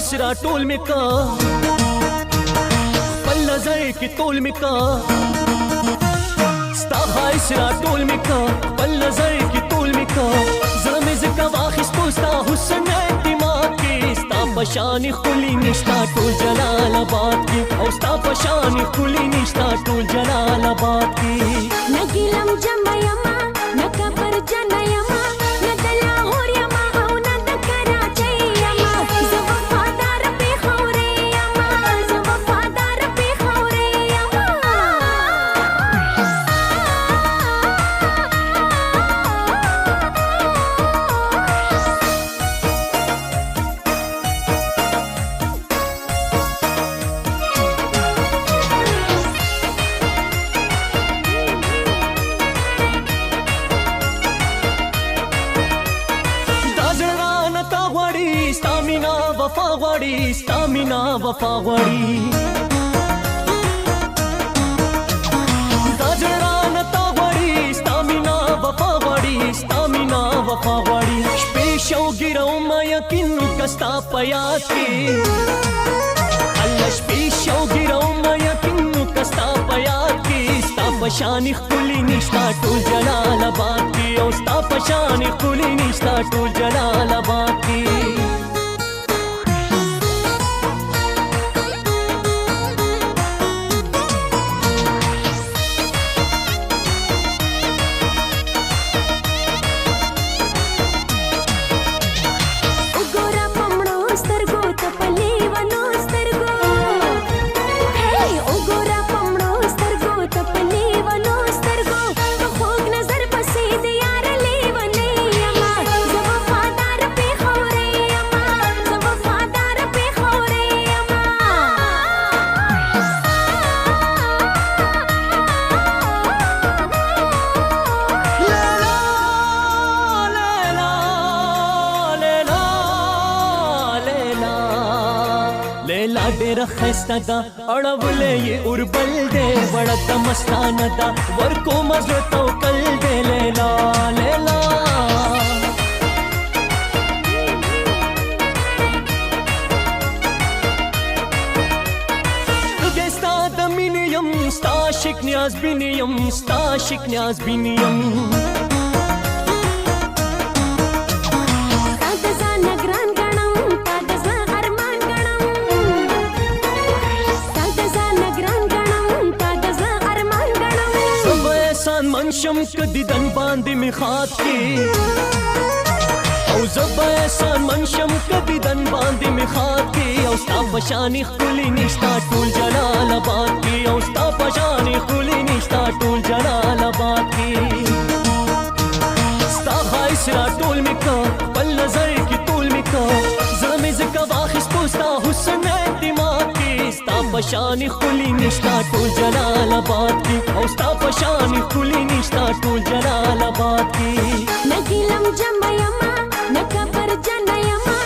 خایس را ټول می کا بل نظر کی تول می کا ستا خایس را ټول می کا بل نظر کی تول می کا زړه زکه واخیستو ستا حسن اعتماد کی ستا پشان خلی نشتا ټول جلال آباد کی او ستا پشان خلی نشتا ټول جلال آباد کی نګلم جمع یما نکبر جن یما ندلا هور یما او ند کراچي یما زه وفادار په خورې یما زه وفادار په خورې یما وفا غواړي ستامینا وفا غواړي دا جړان تا غواړي ستامینا وفا غواړي ستامینا وفا غواړي شپې شو ګرو ما یقین کستا پیات کې الله شپې شو ګرو ما یقین کستا پیات کې ستا پشان خلی نشتا ټول جلال آباد کې او ستا پشان خلی نشتا ټول جلال آباد کې لیلا ډېر ښایسته ده اړولې یې اوربل دی وړه د مستانه ده ورکو مزړه توکل دی لیلا لیلا ستا د مینې یم ستا عاشق نیاز بینې یم ستا عاشق نیاز بینې یم منشم کدی دن باندې می خاط کی او زبا احسان منشم کدی دن باندې می خاط کی او ستا پشانی خلی نشتا ټول جلال آباد کی او ستا پشانی خلی نشتا ټول جلال آباد کی ستا خایس را ټول می کا بل نظر کی ټول می کا زړه می زکه واخیستو ستا حسن اعتماد کی ستا پشانی خلی نشتا ټول جلال آباد کی او ستا پشانی خلی نشتا ټول جلال آباد کی نګلم جمع یما نکبر جن یما